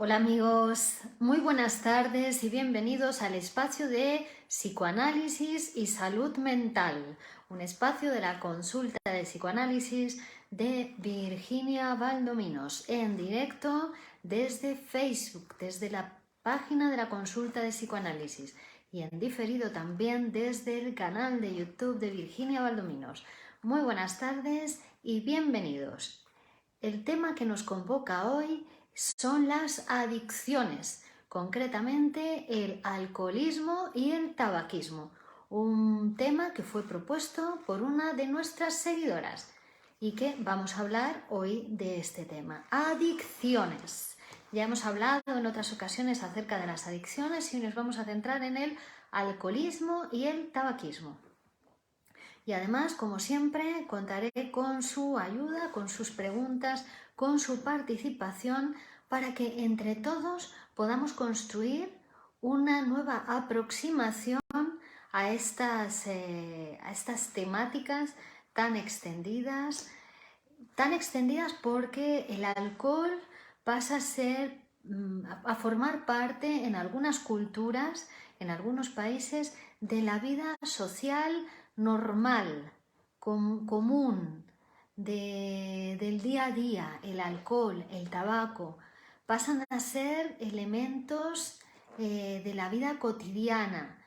Hola amigos, muy buenas tardes y bienvenidos al espacio de psicoanálisis y salud mental, un espacio de la consulta de psicoanálisis de Virginia Valdominos, en directo desde Facebook, desde la página de la consulta de psicoanálisis y en diferido también desde el canal de YouTube de Virginia Valdominos. Muy buenas tardes y bienvenidos. El tema que nos convoca hoy son las adicciones, concretamente el alcoholismo y el tabaquismo, un tema que fue propuesto por una de nuestras seguidoras y que vamos a hablar hoy de este tema, adicciones. Ya hemos hablado en otras ocasiones acerca de las adicciones y nos vamos a centrar en el alcoholismo y el tabaquismo. Y además, como siempre, contaré con su ayuda, con sus preguntas, con su participación para que entre todos podamos construir una nueva aproximación a estas temáticas tan extendidas porque el alcohol pasa a formar parte en algunas culturas, en algunos países, de la vida social normal, común, del día a día. El alcohol, el tabaco, pasan a ser elementos de la vida cotidiana,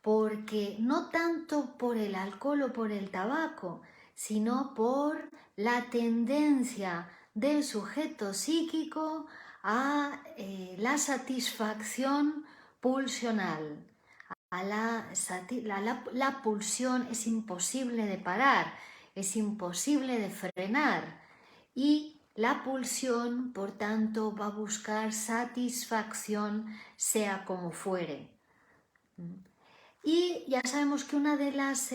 porque no tanto por el alcohol o por el tabaco, sino por la tendencia del sujeto psíquico a la satisfacción pulsional. La pulsión es imposible de parar, es imposible de frenar y la pulsión, por tanto, va a buscar satisfacción sea como fuere. Y ya sabemos que una de las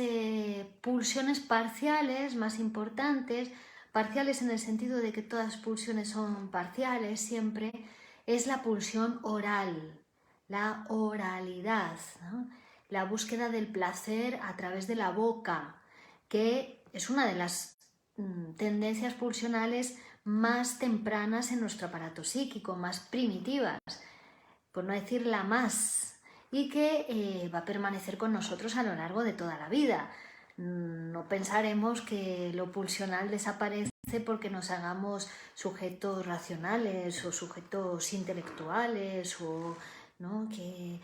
pulsiones parciales más importantes, parciales en el sentido de que todas las pulsiones son parciales siempre, es la pulsión oral, la oralidad, ¿no? La búsqueda del placer a través de la boca, que es una de las tendencias pulsionales más tempranas en nuestro aparato psíquico, más primitivas, por no decir la más, y que va a permanecer con nosotros a lo largo de toda la vida. No pensaremos que lo pulsional desaparece porque nos hagamos sujetos racionales o sujetos intelectuales o, ¿no?, que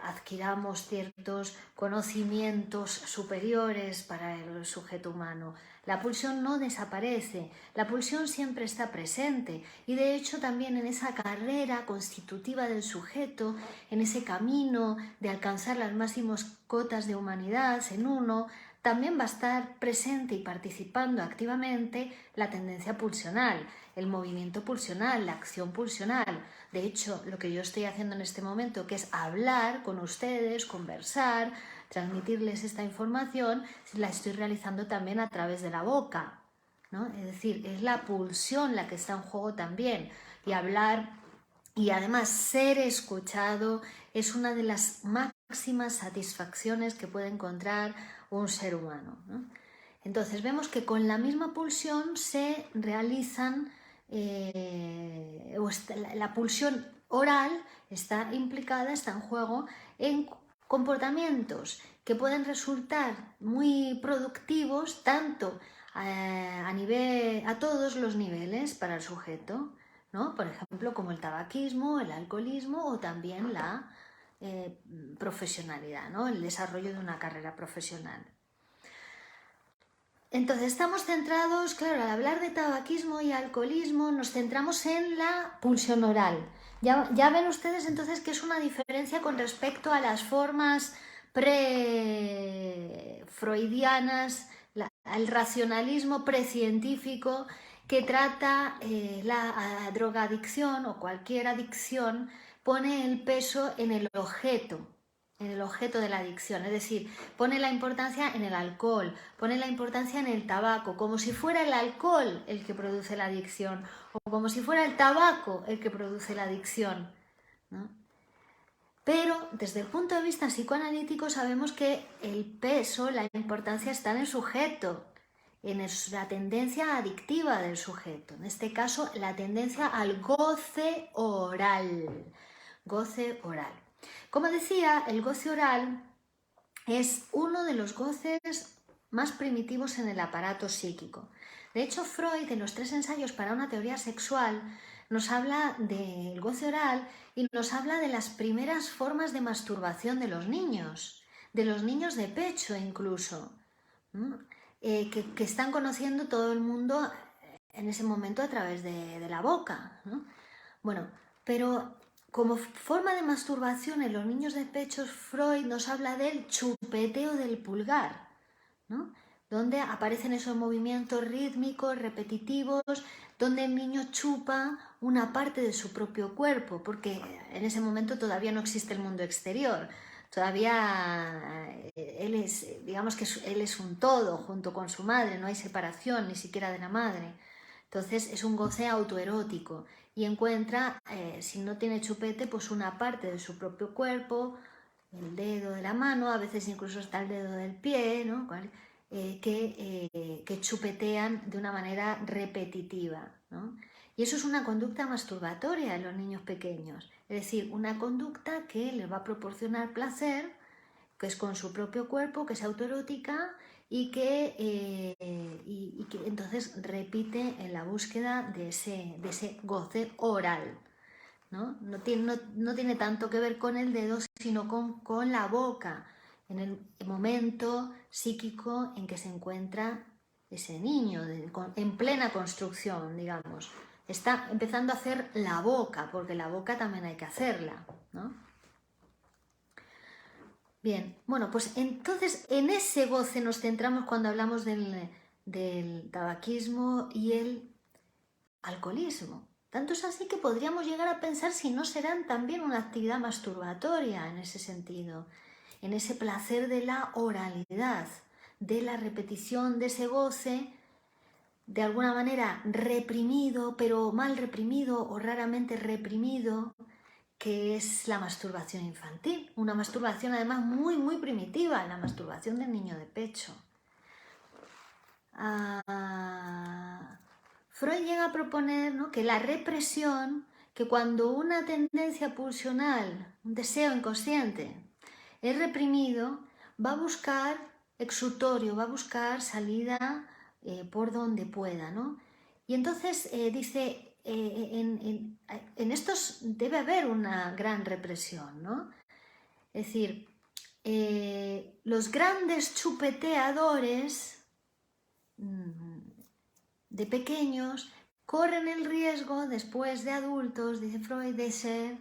adquiramos ciertos conocimientos superiores para el sujeto humano. La pulsión no desaparece, la pulsión siempre está presente y de hecho también en esa carrera constitutiva del sujeto, en ese camino de alcanzar las máximas cotas de humanidad en uno, también va a estar presente y participando activamente la tendencia pulsional, el movimiento pulsional, la acción pulsional. De hecho, lo que yo estoy haciendo en este momento, que es hablar con ustedes, conversar, transmitirles esta información, la estoy realizando también a través de la boca, ¿no? Es decir, es la pulsión la que está en juego también. Y hablar y además ser escuchado es una de las máximas satisfacciones que puede encontrar un ser humano, ¿no? Entonces vemos que con la misma pulsión se realizan, la pulsión oral está implicada, está en juego en comportamientos que pueden resultar muy productivos tanto a todos los niveles para el sujeto, ¿no? Por ejemplo, como el tabaquismo, el alcoholismo o también la profesionalidad, ¿no? El desarrollo de una carrera profesional. Entonces estamos centrados, claro, al hablar de tabaquismo y alcoholismo nos centramos en la pulsión oral. Ya ven ustedes entonces que es una diferencia con respecto a las formas pre-freudianas, el racionalismo precientífico que trata la drogadicción o cualquier adicción, pone el peso en el objeto de la adicción, es decir, pone la importancia en el alcohol, pone la importancia en el tabaco, como si fuera el alcohol el que produce la adicción o como si fuera el tabaco el que produce la adicción, ¿no? Pero desde el punto de vista psicoanalítico sabemos que el peso, la importancia está en el sujeto la tendencia adictiva del sujeto, en este caso la tendencia al goce oral. Goce oral. Como decía, el goce oral es uno de los goces más primitivos en el aparato psíquico. De hecho, Freud, en los 3 ensayos para una teoría sexual, nos habla del goce oral y nos habla de las primeras formas de masturbación de los niños de pecho incluso, que están conociendo todo el mundo en ese momento a través de la boca, ¿no? Bueno, pero como forma de masturbación en los niños de pecho, Freud nos habla del chupeteo del pulgar, ¿no? Donde aparecen esos movimientos rítmicos, repetitivos, donde el niño chupa una parte de su propio cuerpo, porque en ese momento todavía no existe el mundo exterior, todavía él es, digamos que él es un todo junto con su madre, no hay separación ni siquiera de la madre. Entonces es un goce autoerótico y encuentra, si no tiene chupete, pues una parte de su propio cuerpo, el dedo de la mano, a veces incluso hasta el dedo del pie, ¿no? Que chupetean de una manera repetitiva, ¿no? Y eso es una conducta masturbatoria en los niños pequeños, es decir, una conducta que les va a proporcionar placer, que es con su propio cuerpo, que es autoerótica y que entonces repite en la búsqueda de ese goce oral, ¿no? No tiene tanto que ver con el dedo, sino con la boca, en el momento psíquico en que se encuentra ese niño, en plena construcción, digamos. Está empezando a hacer la boca, porque la boca también hay que hacerla, ¿no? Bien, bueno, pues entonces en ese goce nos centramos cuando hablamos del tabaquismo y el alcoholismo. Tanto es así que podríamos llegar a pensar si no serán también una actividad masturbatoria en ese sentido, en ese placer de la oralidad, de la repetición de ese goce, de alguna manera reprimido, pero mal reprimido o raramente reprimido, que es la masturbación infantil. Una masturbación además muy, muy primitiva, la masturbación del niño de pecho. Freud llega a proponer, ¿no?, que la represión, que cuando una tendencia pulsional, un deseo inconsciente, es reprimido, va a buscar exutorio, va a buscar salida por donde pueda, ¿no? Y entonces dice, en estos debe haber una gran represión, ¿no? Es decir, los grandes chupeteadores de pequeños corren el riesgo después de adultos, dice Freud, de ser,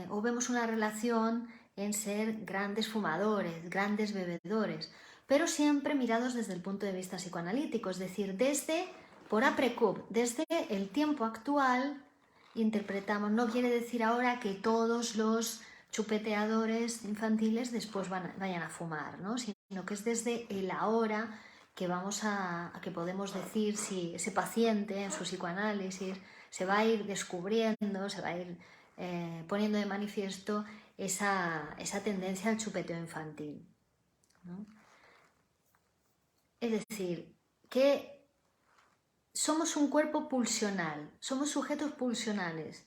o vemos una relación en ser grandes fumadores, grandes bebedores, pero siempre mirados desde el punto de vista psicoanalítico, es decir, desde, por aprecub, desde el tiempo actual interpretamos, no quiere decir ahora que todos los chupeteadores infantiles después vayan a fumar, ¿no?, sino que es desde el ahora que que podemos decir si ese paciente en su psicoanálisis se va a ir descubriendo, se va a ir poniendo de manifiesto esa tendencia al chupeteo infantil, ¿no? Es decir, que somos un cuerpo pulsional, somos sujetos pulsionales,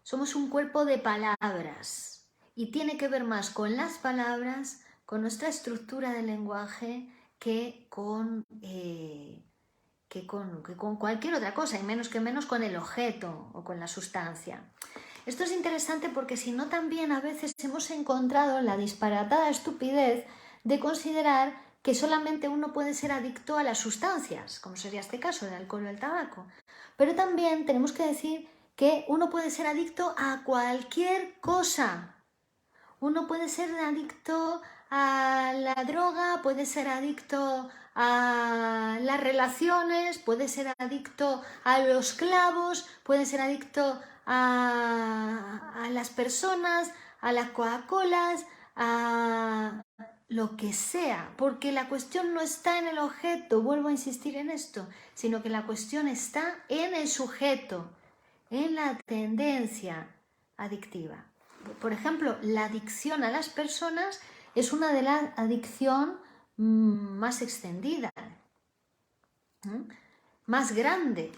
somos un cuerpo de palabras y tiene que ver más con las palabras, con nuestra estructura del lenguaje, que con cualquier otra cosa, y menos con el objeto o con la sustancia. Esto es interesante porque si no también a veces hemos encontrado la disparatada estupidez de considerar que solamente uno puede ser adicto a las sustancias, como sería este caso del alcohol o el tabaco. Pero también tenemos que decir que uno puede ser adicto a cualquier cosa. Uno puede ser adicto a la droga, puede ser adicto a las relaciones, puede ser adicto a los clavos, puede ser adicto a las personas, a las Coca-Colas, a lo que sea, porque la cuestión no está en el objeto, vuelvo a insistir en esto, sino que la cuestión está en el sujeto, en la tendencia adictiva. Por ejemplo, la adicción a las personas es una de las adicciones más extendidas. más grande.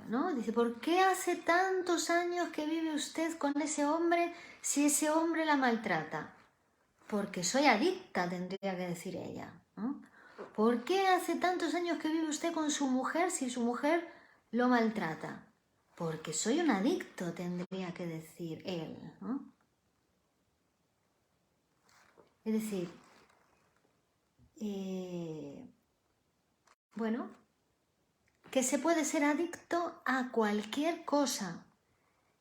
¿No? Dice, ¿por qué hace tantos años que vive usted con ese hombre si ese hombre la maltrata? Porque soy adicta, tendría que decir ella, ¿no? ¿Por qué hace tantos años que vive usted con su mujer si su mujer lo maltrata? Porque soy un adicto, tendría que decir él, ¿no? Es decir, bueno, que se puede ser adicto a cualquier cosa.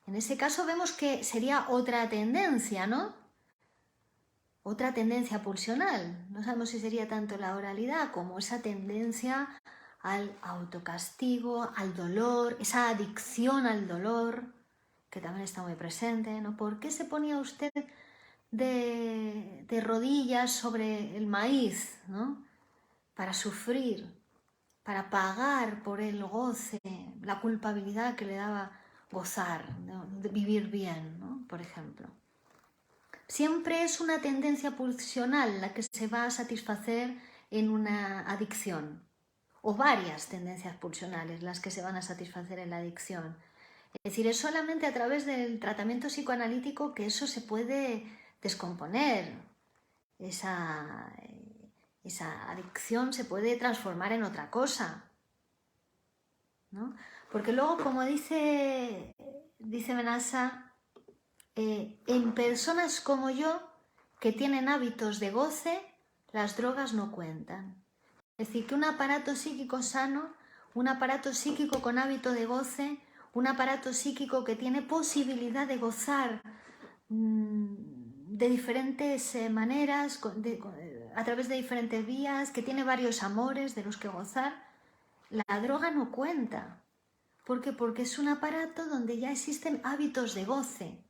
En ese caso vemos que sería otra tendencia, ¿no? Otra tendencia pulsional. No sabemos si sería tanto la oralidad como esa tendencia al autocastigo, al dolor, esa adicción al dolor, que también está muy presente, ¿no? ¿Por qué se ponía usted de rodillas sobre el maíz, ¿no? Para sufrir, para pagar por el goce, la culpabilidad que le daba gozar, ¿no? De vivir bien, ¿no? Por ejemplo. Siempre es una tendencia pulsional la que se va a satisfacer en una adicción, o varias tendencias pulsionales las que se van a satisfacer en la adicción. Es decir, es solamente a través del tratamiento psicoanalítico que eso se puede descomponer. Esa adicción se puede transformar en otra cosa, ¿no? Porque luego, como dice Benassa, en personas como yo, que tienen hábitos de goce, las drogas no cuentan. Es decir, que un aparato psíquico sano, un aparato psíquico con hábito de goce, un aparato psíquico que tiene posibilidad de gozar de diferentes maneras, a través de diferentes vías, que tiene varios amores de los que gozar, la droga no cuenta. ¿Por qué? Porque es un aparato donde ya existen hábitos de goce.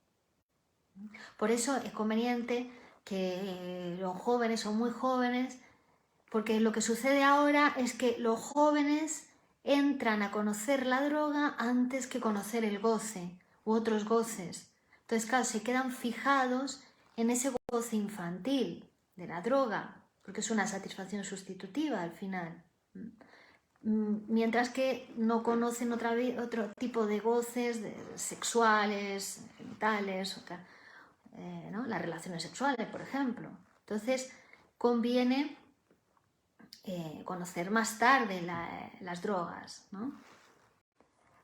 Por eso es conveniente que los jóvenes o muy jóvenes, porque lo que sucede ahora es que los jóvenes entran a conocer la droga antes que conocer el goce u otros goces. Entonces, claro, se quedan fijados en ese goce infantil de la droga, porque es una satisfacción sustitutiva al final. Mientras que no conocen otro tipo de goces sexuales, genitales, ¿no? Las relaciones sexuales, por ejemplo. Entonces, conviene conocer más tarde las drogas, ¿no?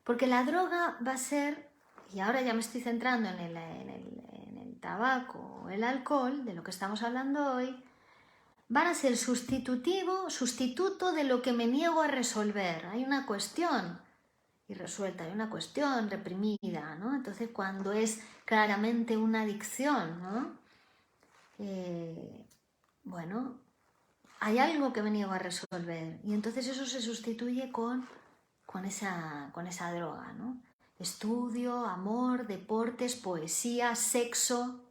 Porque la droga va a ser, y ahora ya me estoy centrando en el tabaco o el alcohol, de lo que estamos hablando hoy, van a ser sustituto de lo que me niego a resolver. Hay una cuestión irresuelta, hay una cuestión reprimida, ¿no? Entonces, cuando es claramente una adicción, ¿no? Bueno, hay algo que me niego a resolver y entonces eso se sustituye con esa droga, ¿no? Estudio, amor, deportes, poesía, sexo.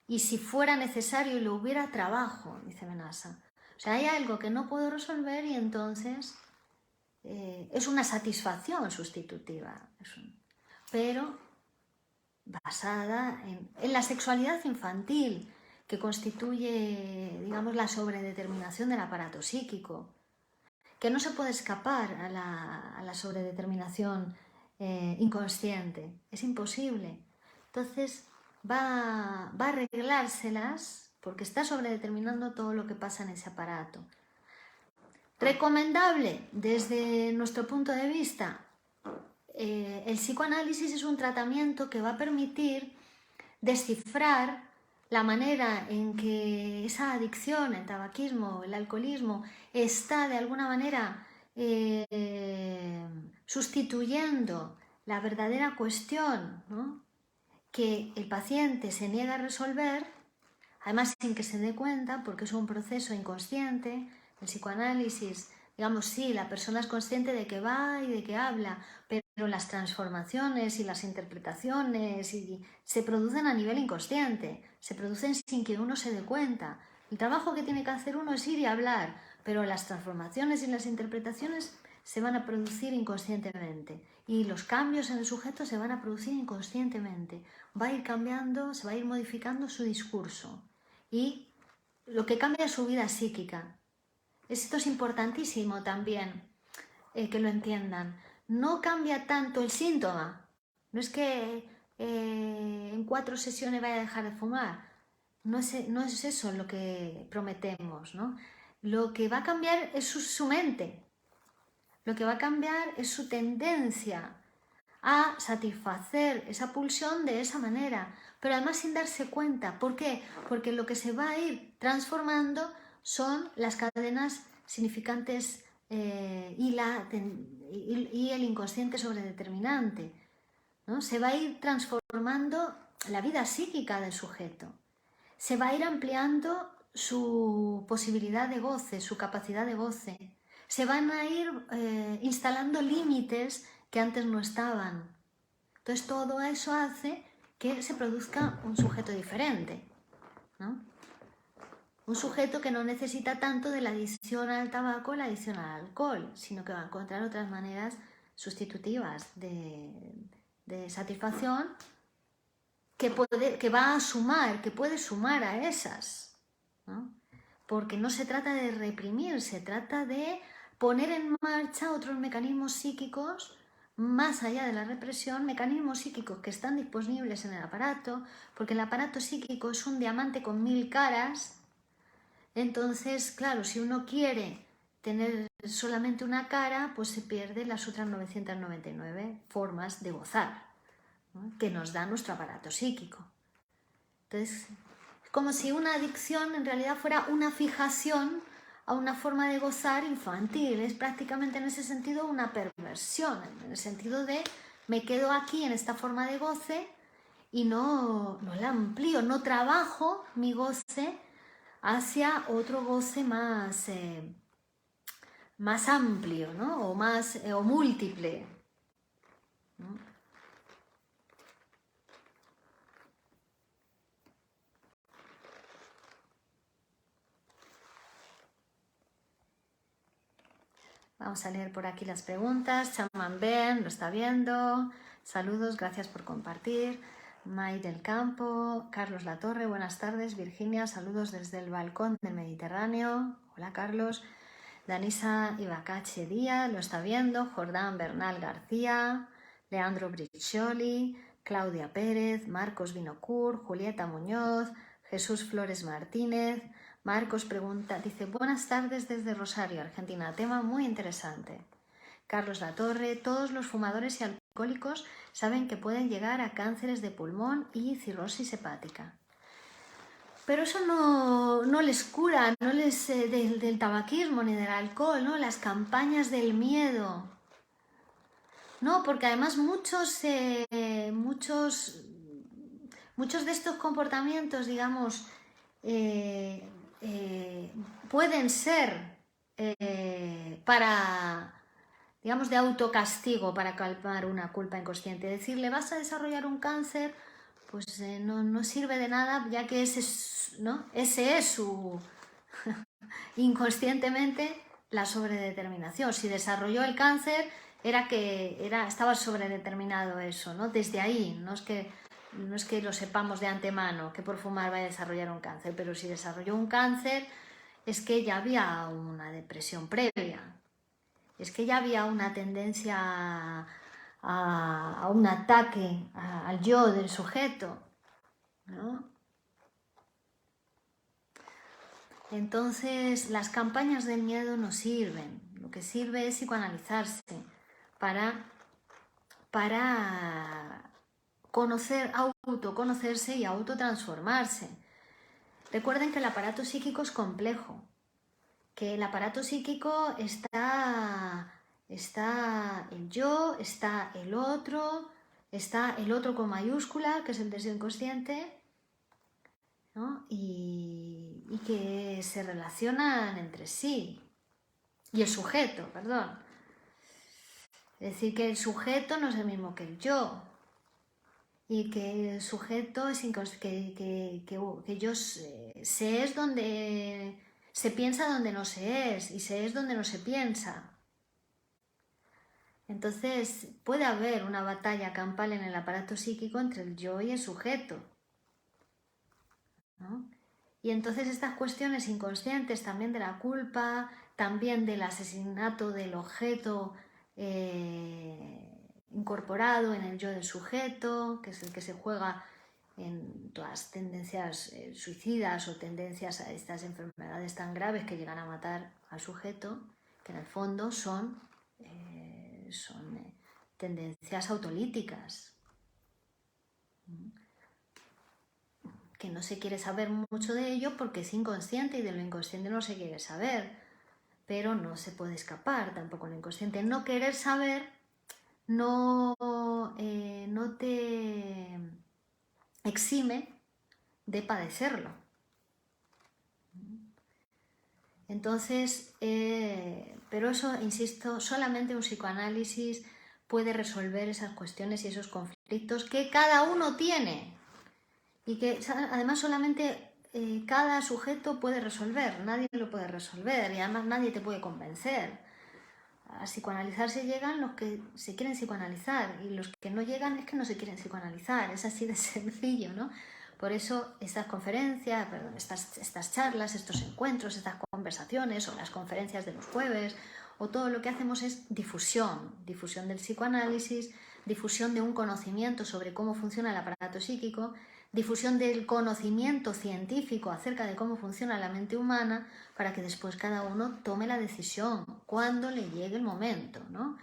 Y si fuera necesario y lo hubiera, trabajo, dice Benassa. O sea, hay algo que no puedo resolver y entonces es una satisfacción sustitutiva. Pero basada en la sexualidad infantil, que constituye, digamos, la sobredeterminación del aparato psíquico, que no se puede escapar a la sobredeterminación inconsciente, es imposible. Entonces va a arreglárselas porque está sobredeterminando todo lo que pasa en ese aparato. Recomendable desde nuestro punto de vista. El psicoanálisis es un tratamiento que va a permitir descifrar la manera en que esa adicción, el tabaquismo, el alcoholismo, está de alguna manera sustituyendo la verdadera cuestión, ¿no? Que el paciente se niega a resolver, además sin que se dé cuenta, porque es un proceso inconsciente. El psicoanálisis, digamos, sí, la persona es consciente de que va y de que habla, pero las transformaciones y las interpretaciones se producen a nivel inconsciente, se producen sin que uno se dé cuenta. El trabajo que tiene que hacer uno es ir y hablar, pero las transformaciones y las interpretaciones se van a producir inconscientemente y los cambios en el sujeto se van a producir inconscientemente. Va a ir cambiando, se va a ir modificando su discurso y lo que cambia es su vida psíquica. Esto es importantísimo también, que lo entiendan. No cambia tanto el síntoma. No es que en 4 sesiones vaya a dejar de fumar. No es eso lo que prometemos, ¿no? Lo que va a cambiar es su mente. Lo que va a cambiar es su tendencia a satisfacer esa pulsión de esa manera, pero además sin darse cuenta. ¿Por qué? Porque lo que se va a ir transformando son las cadenas significantes y el inconsciente sobredeterminante, ¿no? Se va a ir transformando la vida psíquica del sujeto, se va a ir ampliando su posibilidad de goce, su capacidad de goce, se van a ir instalando límites que antes no estaban. Entonces todo eso hace que se produzca un sujeto diferente, ¿no? Un sujeto que no necesita tanto de la adicción al tabaco, la adicción al alcohol, sino que va a encontrar otras maneras sustitutivas de satisfacción que va a sumar, que puede sumar a esas, ¿no? Porque no se trata de reprimir, se trata de poner en marcha otros mecanismos psíquicos más allá de la represión, mecanismos psíquicos que están disponibles en el aparato, porque el aparato psíquico es un diamante con 1000 caras. Entonces, claro, si uno quiere tener solamente una cara, pues se pierde las otras 999 formas de gozar, ¿no?, que nos da nuestro aparato psíquico. Entonces, es como si una adicción en realidad fuera una fijación a una forma de gozar infantil. Es prácticamente en ese sentido una perversión, en el sentido de me quedo aquí en esta forma de goce y no la amplío, no trabajo mi goce hacia otro goce más amplio, ¿no? O múltiple, ¿no? Vamos a leer por aquí las preguntas. Chaman Ben lo está viendo. Saludos, gracias por compartir. May del Campo, Carlos Latorre, buenas tardes. Virginia, saludos desde el balcón del Mediterráneo. Hola Carlos. Danisa Ibacache Díaz lo está viendo. Jordán Bernal García, Leandro Briccioli, Claudia Pérez, Marcos Vinocur, Julieta Muñoz, Jesús Flores Martínez. Marcos pregunta, dice, buenas tardes desde Rosario, Argentina, tema muy interesante. Carlos Latorre, todos los fumadores y alcohólicos saben que pueden llegar a cánceres de pulmón y cirrosis hepática. Pero eso no les cura, no les del tabaquismo ni del alcohol, ¿no? Las campañas del miedo. No, porque además muchos de estos comportamientos, digamos, pueden ser digamos, de autocastigo para calmar una culpa inconsciente. Decirle, vas a desarrollar un cáncer, pues no sirve de nada, ya que ese es su inconscientemente la sobredeterminación. Si desarrolló el cáncer, estaba sobredeterminado eso, ¿no? Desde ahí, no es que lo sepamos de antemano, que por fumar va a desarrollar un cáncer, pero si desarrolló un cáncer es que ya había una depresión previa, es que ya había una tendencia a un ataque al yo del sujeto, ¿no? Entonces, las campañas del miedo no sirven. Lo que sirve es psicoanalizarse para autoconocerse y autotransformarse. Recuerden que el aparato psíquico es complejo, que el aparato psíquico está el yo, está el otro con mayúscula, que es el deseo inconsciente, ¿no? Y que se relacionan entre sí. Y el sujeto, perdón. Es decir, que el sujeto no es el mismo que el yo. Y que el sujeto es que yo se es donde se piensa donde no se es, y se es donde no se piensa. Entonces puede haber una batalla campal en el aparato psíquico entre el yo y el sujeto, ¿no? Y entonces estas cuestiones inconscientes también de la culpa, también del asesinato del objeto incorporado en el yo del sujeto, que es el que se juega en todas tendencias suicidas o tendencias a estas enfermedades tan graves que llegan a matar al sujeto, que en el fondo son tendencias autolíticas, que no se quiere saber mucho de ello porque es inconsciente y de lo inconsciente no se quiere saber, pero no se puede escapar tampoco lo inconsciente. No querer saber no te exime de padecerlo. Entonces, pero eso, insisto, solamente un psicoanálisis puede resolver esas cuestiones y esos conflictos que cada uno tiene y que además solamente cada sujeto puede resolver, nadie lo puede resolver y además nadie te puede convencer. A psicoanalizarse llegan los que se quieren psicoanalizar y los que no llegan es que no se quieren psicoanalizar, es así de sencillo, ¿no? Por eso estas conferencias, estas charlas, estos encuentros, estas conversaciones o las conferencias de los jueves o todo lo que hacemos es difusión del psicoanálisis, difusión de un conocimiento sobre cómo funciona el aparato psíquico, difusión del conocimiento científico acerca de cómo funciona la mente humana para que después cada uno tome la decisión cuando le llegue el momento, ¿no?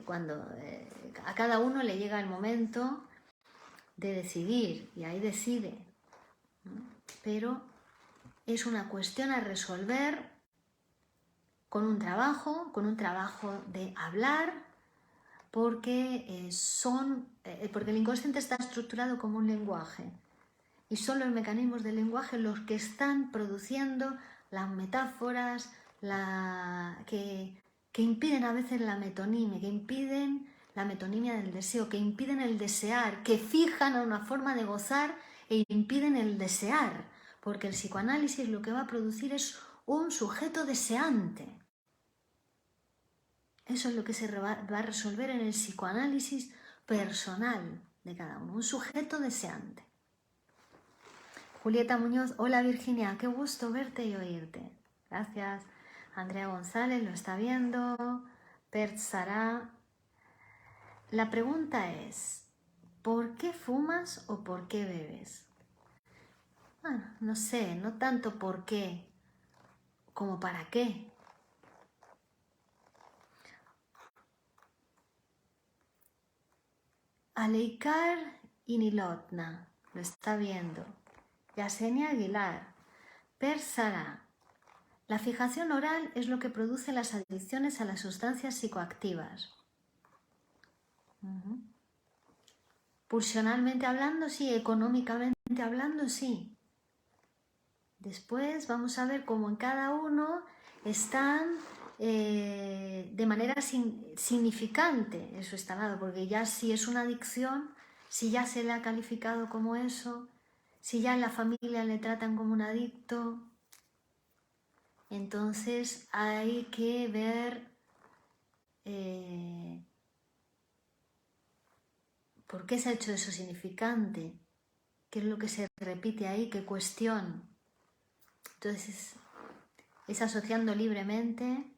Cuando a cada uno le llega el momento de decidir y ahí decide, ¿no? Pero es una cuestión a resolver con un trabajo de hablar, porque porque el inconsciente está estructurado como un lenguaje y son los mecanismos del lenguaje los que están produciendo las metáforas que impiden a veces la metonimia, que impiden la metonimia del deseo, que impiden el desear, que fijan a una forma de gozar e impiden el desear, porque el psicoanálisis lo que va a producir es un sujeto deseante. Eso es lo que se va a resolver en el psicoanálisis personal de cada uno, un sujeto deseante. Julieta Muñoz, hola Virginia, qué gusto verte y oírte. Gracias. Andrea González lo está viendo. Pert Sara. La pregunta es, ¿por qué fumas o por qué bebes? Bueno, no sé, no tanto por qué como para qué. Aleikar Inilotna lo está viendo. Yasenia Aguilar. Per Sara. La fijación oral es lo que produce las adicciones a las sustancias psicoactivas. Pulsionalmente hablando, sí. Económicamente hablando, sí. Después vamos a ver cómo en cada uno están de manera significante en su estado, porque ya si es una adicción, si ya se le ha calificado como eso, si ya en la familia le tratan como un adicto, entonces hay que ver por qué se ha hecho eso significante, qué es lo que se repite ahí, qué cuestión. Entonces es asociando libremente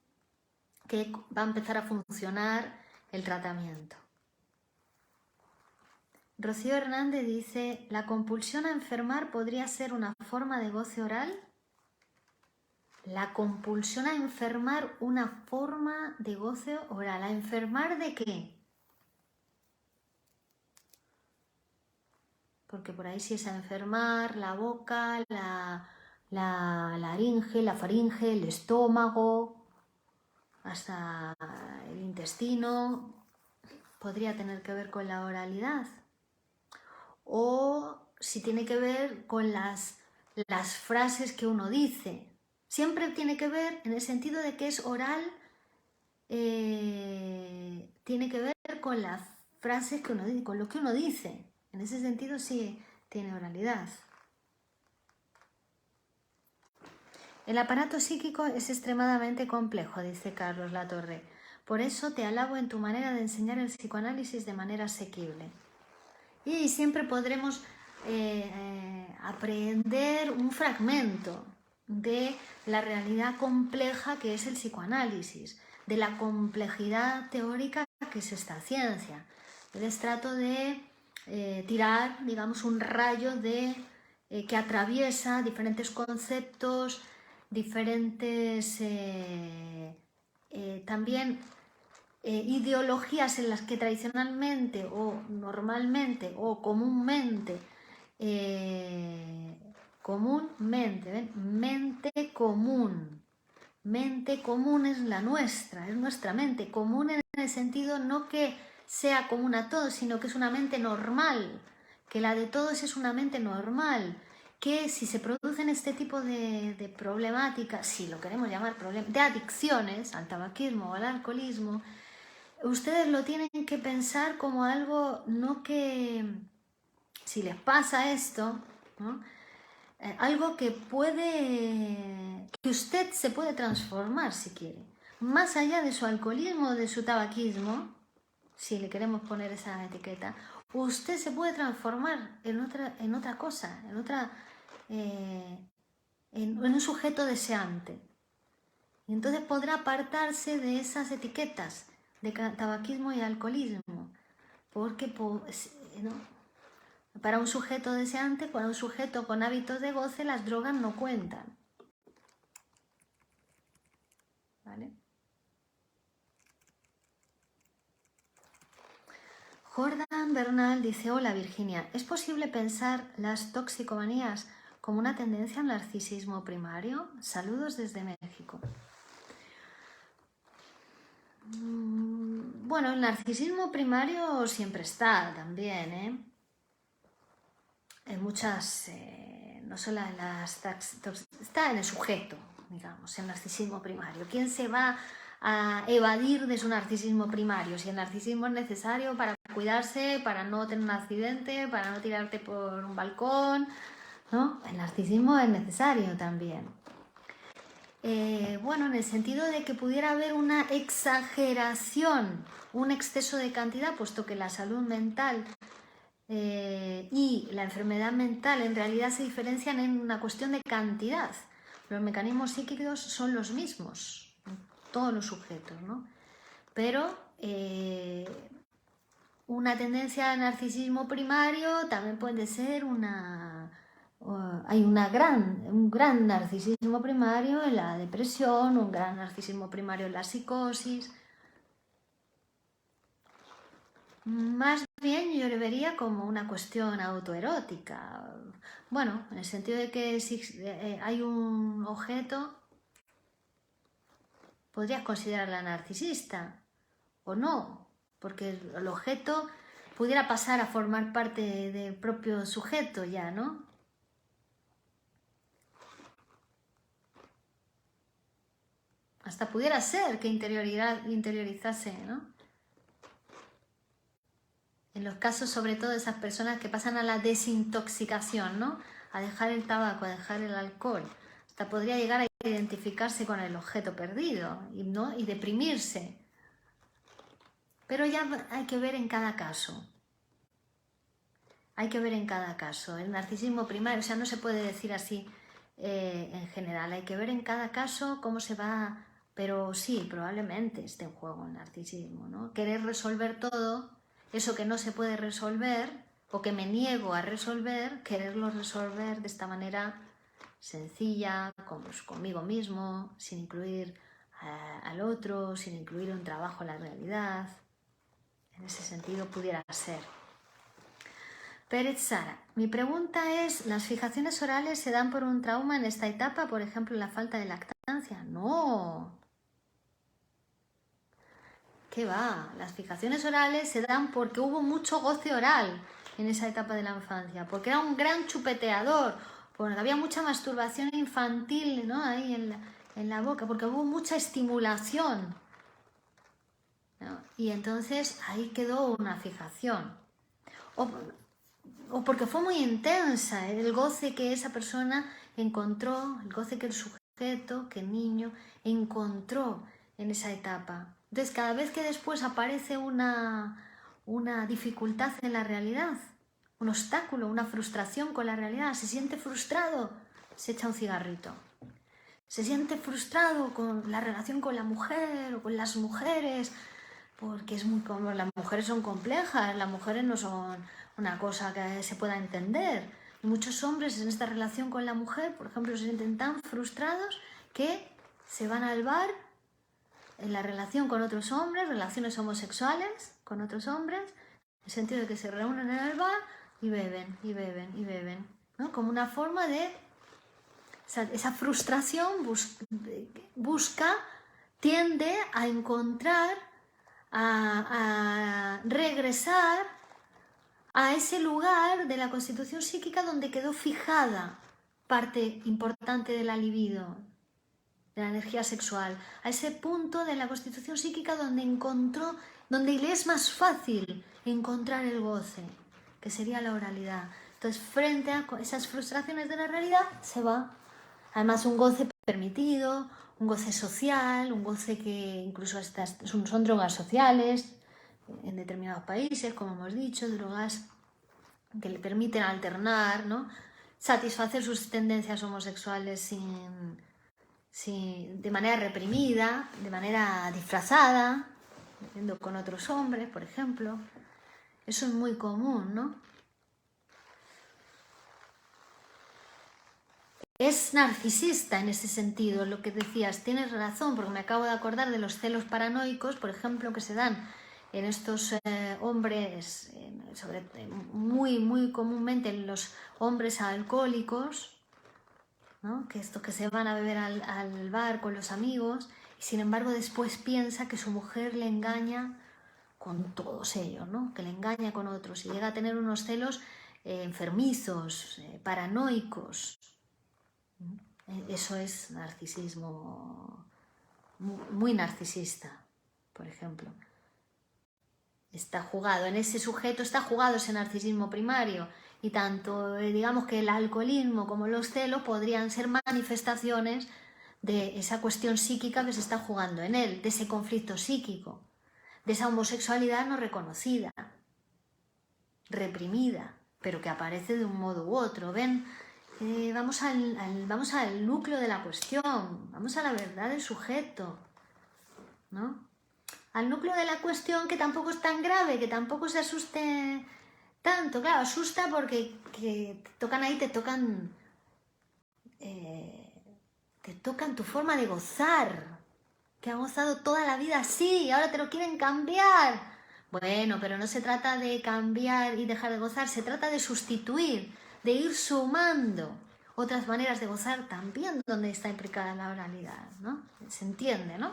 que va a empezar a funcionar el tratamiento. Rocío Hernández dice, ¿la compulsión a enfermar podría ser una forma de goce oral? La compulsión a enfermar, una forma de goce oral. ¿A enfermar de qué? Porque por ahí sí es a enfermar la boca, la laringe, la faringe, el estómago, hasta el intestino. Podría tener que ver con la oralidad. O si tiene que ver con las frases que uno dice. Siempre tiene que ver en el sentido de que es oral, tiene que ver con las frases que uno dice, con lo que uno dice. En ese sentido sí tiene oralidad. El aparato psíquico es extremadamente complejo, dice Carlos Latorre. Por eso te alabo en tu manera de enseñar el psicoanálisis de manera asequible. Y siempre podremos aprender un fragmento, de la realidad compleja que es el psicoanálisis, de la complejidad teórica que es esta ciencia. Les trato de tirar, digamos, un rayo que atraviesa diferentes conceptos, diferentes también ideologías en las que tradicionalmente o normalmente o comúnmente, ¿ven? Mente común es la nuestra, es nuestra mente, común en el sentido no que sea común a todos, sino que es una mente normal, que la de todos es una mente normal, que si se producen este tipo de problemáticas, si lo queremos llamar problemas, de adicciones al tabaquismo o al alcoholismo, ustedes lo tienen que pensar como algo, no que si les pasa esto, ¿no? Algo que usted se puede transformar si quiere. Más allá de su alcoholismo o de su tabaquismo, si le queremos poner esa etiqueta, usted se puede transformar en otra cosa, en un sujeto deseante. Y entonces podrá apartarse de esas etiquetas de tabaquismo y alcoholismo, porque ¿no? Para un sujeto deseante, para un sujeto con hábitos de goce, las drogas no cuentan. ¿Vale? Jordan Bernal dice: hola Virginia, ¿es posible pensar las toxicomanías como una tendencia al narcisismo primario? Saludos desde México. Bueno, el narcisismo primario siempre está también, ¿eh? En muchas, no solo en las está en el sujeto, digamos, el narcisismo primario. ¿Quién se va a evadir de su narcisismo primario? Si el narcisismo es necesario para cuidarse, para no tener un accidente, para no tirarte por un balcón, ¿no? El narcisismo es necesario también. Bueno, en el sentido de que pudiera haber una exageración, un exceso de cantidad, puesto que la salud mental y la enfermedad mental en realidad se diferencian en una cuestión de cantidad. Los mecanismos psíquicos son los mismos en todos los sujetos, ¿no? Pero una tendencia al narcisismo primario también puede ser hay un gran narcisismo primario en la depresión, un gran narcisismo primario en la psicosis. Más bien yo lo vería como una cuestión autoerótica. Bueno, en el sentido de que si hay un objeto, podrías considerarla narcisista o no, porque el objeto pudiera pasar a formar parte del propio sujeto ya, ¿no? Hasta pudiera ser que interiorizase, ¿no? En los casos, sobre todo, de esas personas que pasan a la desintoxicación, ¿no? A dejar el tabaco, a dejar el alcohol. Hasta podría llegar a identificarse con el objeto perdido, ¿no? Y deprimirse. Pero ya hay que ver en cada caso. Hay que ver en cada caso. El narcisismo primario, o sea, no se puede decir así en general. Hay que ver en cada caso cómo se va. Pero sí, probablemente esté en juego el narcisismo, ¿no? Querer resolver todo, eso que no se puede resolver o que me niego a resolver, quererlo resolver de esta manera sencilla, conmigo mismo, sin incluir al otro, sin incluir un trabajo en la realidad. En ese sentido pudiera ser. Pérez Sara, mi pregunta es, ¿las fijaciones orales se dan por un trauma en esta etapa, por ejemplo, la falta de lactancia? No. ¿Qué va? Las fijaciones orales se dan porque hubo mucho goce oral en esa etapa de la infancia, porque era un gran chupeteador, porque había mucha masturbación infantil, ¿no? Ahí en la boca, porque hubo mucha estimulación, ¿no? Y entonces ahí quedó una fijación. O porque fue muy intensa el goce que esa persona encontró, el goce que el sujeto, que el niño encontró en esa etapa. Entonces, cada vez que después aparece una dificultad en la realidad, un obstáculo, una frustración con la realidad, se siente frustrado, se echa un cigarrito. se siente frustrado con la relación con la mujer o con las mujeres, porque es muy como las mujeres son complejas, las mujeres no son una cosa que se pueda entender. Y muchos hombres en esta relación con la mujer, por ejemplo, se sienten tan frustrados que se van al bar en la relación con otros hombres, relaciones homosexuales con otros hombres, en el sentido de que se reúnen en el bar y beben, y beben, y beben, ¿no? Como una forma de esa frustración tiende a encontrar, a regresar a ese lugar de la constitución psíquica donde quedó fijada parte importante de la libido, de la energía sexual, a ese punto de la constitución psíquica donde le es más fácil encontrar el goce, que sería la oralidad. Entonces, frente a esas frustraciones de la realidad, se va. Además, un goce permitido, un goce social, un goce que incluso son drogas sociales en determinados países, como hemos dicho, drogas que le permiten alternar, ¿no? Satisfacer sus tendencias homosexuales de manera reprimida, de manera disfrazada, viviendo con otros hombres, por ejemplo. Eso es muy común, ¿no? Es narcisista en ese sentido, lo que decías, tienes razón, porque me acabo de acordar de los celos paranoicos, por ejemplo, que se dan en estos hombres, muy comúnmente en los hombres alcohólicos, ¿no? Que estos que se van a beber al bar con los amigos y sin embargo después piensa que su mujer le engaña con todos ellos, ¿no? Que le engaña con otros y llega a tener unos celos enfermizos, paranoicos. Eso es narcisismo, muy narcisista, por ejemplo. Está jugado, en ese sujeto está jugado ese narcisismo primario y tanto, digamos que el alcoholismo como los celos podrían ser manifestaciones de esa cuestión psíquica que se está jugando en él, de ese conflicto psíquico, de esa homosexualidad no reconocida, reprimida, pero que aparece de un modo u otro. ¿Ven? Vamos al núcleo de la cuestión, vamos a la verdad del sujeto, ¿no? Al núcleo de la cuestión, que tampoco es tan grave, que tampoco se asuste tanto. Claro, asusta porque te tocan tu forma de gozar, que ha gozado toda la vida así y ahora te lo quieren cambiar. Bueno, pero no se trata de cambiar y dejar de gozar, se trata de sustituir, de ir sumando otras maneras de gozar también donde está implicada la oralidad, ¿no? Se entiende, ¿no?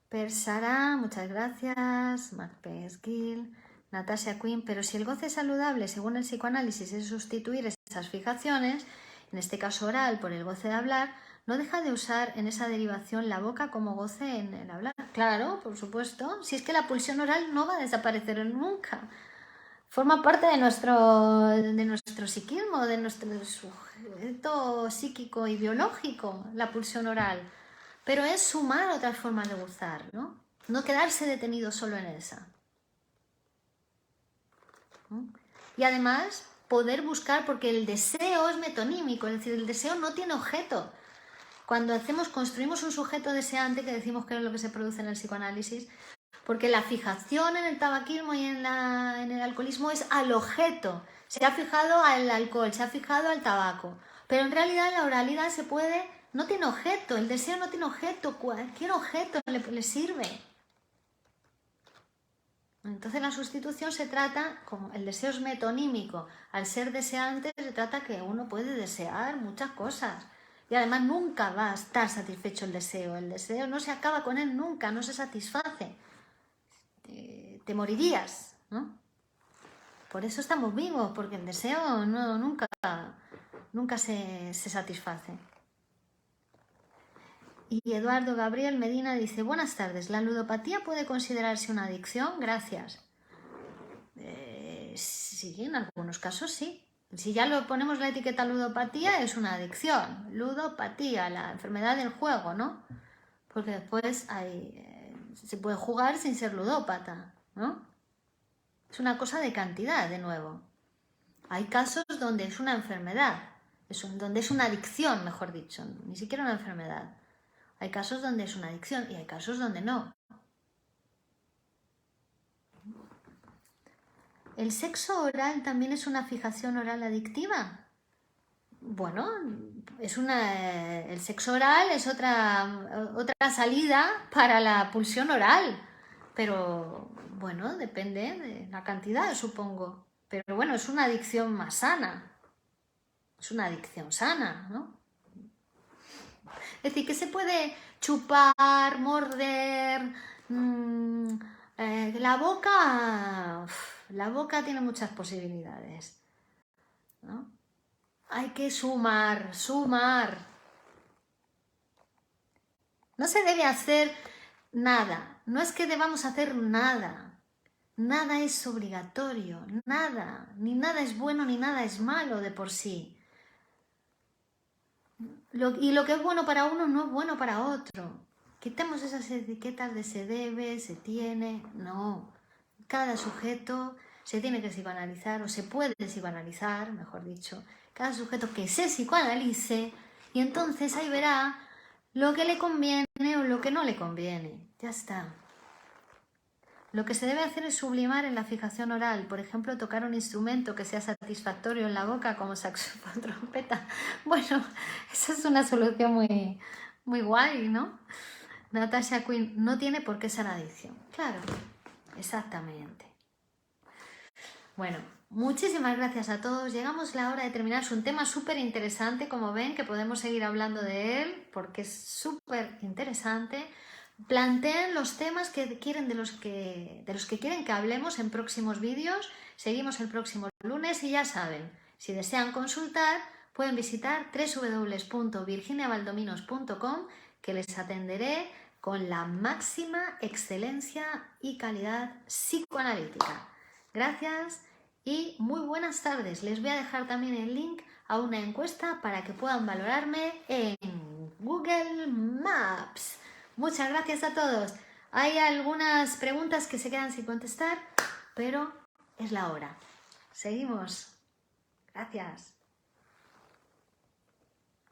Persara, muchas gracias. Marpes Gil, Natasha Quinn. Pero si el goce saludable, según el psicoanálisis, es sustituir esas fijaciones, en este caso oral, por el goce de hablar, no deja de usar en esa derivación la boca como goce en el hablar. Claro, por supuesto. Si es que la pulsión oral no va a desaparecer nunca. Forma parte de nuestro psiquismo, de nuestro sujeto psíquico y biológico, la pulsión oral. Pero es sumar otras formas de gozar, ¿no? No quedarse detenido solo en esa. ¿no? Y además poder buscar, porque el deseo es metonímico, es decir, el deseo no tiene objeto. Cuando construimos un sujeto deseante, que decimos que es lo que se produce en el psicoanálisis, porque la fijación en el tabaquismo y en el alcoholismo es al objeto. Se ha fijado al alcohol, se ha fijado al tabaco. Pero en realidad la oralidad no tiene objeto, el deseo no tiene objeto, cualquier objeto le sirve. Entonces la sustitución se trata, como el deseo es metonímico, al ser deseante se trata que uno puede desear muchas cosas. Y además nunca va a estar satisfecho el deseo no se acaba con él nunca, no se satisface. Te morirías, ¿no? Por eso estamos vivos, porque el deseo nunca se satisface. Y Eduardo Gabriel Medina dice, buenas tardes, ¿la ludopatía puede considerarse una adicción? Gracias. Sí, en algunos casos sí. Si ya lo ponemos la etiqueta ludopatía, es una adicción. Ludopatía, la enfermedad del juego, ¿no? Porque después se puede jugar sin ser ludópata, ¿no? Es una cosa de cantidad, de nuevo. Hay casos donde es una enfermedad donde es una adicción, mejor dicho, ni siquiera una enfermedad. Hay casos donde es una adicción y hay casos donde no. ¿El sexo oral también es una fijación oral adictiva? Bueno, el sexo oral es otra salida para la pulsión oral, pero bueno, depende de la cantidad, supongo. Pero bueno, es una adicción más sana, es una adicción sana, ¿no? Es decir, que se puede chupar, morder, la boca tiene muchas posibilidades, ¿no? Hay que sumar. No se debe hacer nada. No es que debamos hacer nada. Nada es obligatorio. Nada. Ni nada es bueno ni nada es malo de por sí. Y lo que es bueno para uno no es bueno para otro. Quitemos esas etiquetas de se debe, se tiene. No. Cada sujeto se tiene que psicoanalizar o se puede psicoanalizar, mejor dicho. Cada sujeto que se psicoanalice y entonces ahí verá lo que le conviene o lo que no le conviene. Ya está. Lo que se debe hacer es sublimar en la fijación oral. Por ejemplo, tocar un instrumento que sea satisfactorio en la boca, como saxofón, trompeta. Bueno, esa es una solución muy, muy guay, ¿no? Natasha Quinn, no tiene por qué ser adicción. Claro, exactamente. Bueno, muchísimas gracias a todos. Llegamos la hora de terminar. Es un tema súper interesante, como ven, que podemos seguir hablando de él porque es súper interesante. Planteen los temas que quieren, de los que quieren que hablemos en próximos vídeos. Seguimos el próximo lunes y ya saben, si desean consultar, pueden visitar www.virginiabaldominos.com, que les atenderé con la máxima excelencia y calidad psicoanalítica. Gracias y muy buenas tardes. Les voy a dejar también el link a una encuesta para que puedan valorarme en Google Maps. Muchas gracias a todos. Hay algunas preguntas que se quedan sin contestar, pero es la hora. Seguimos. Gracias.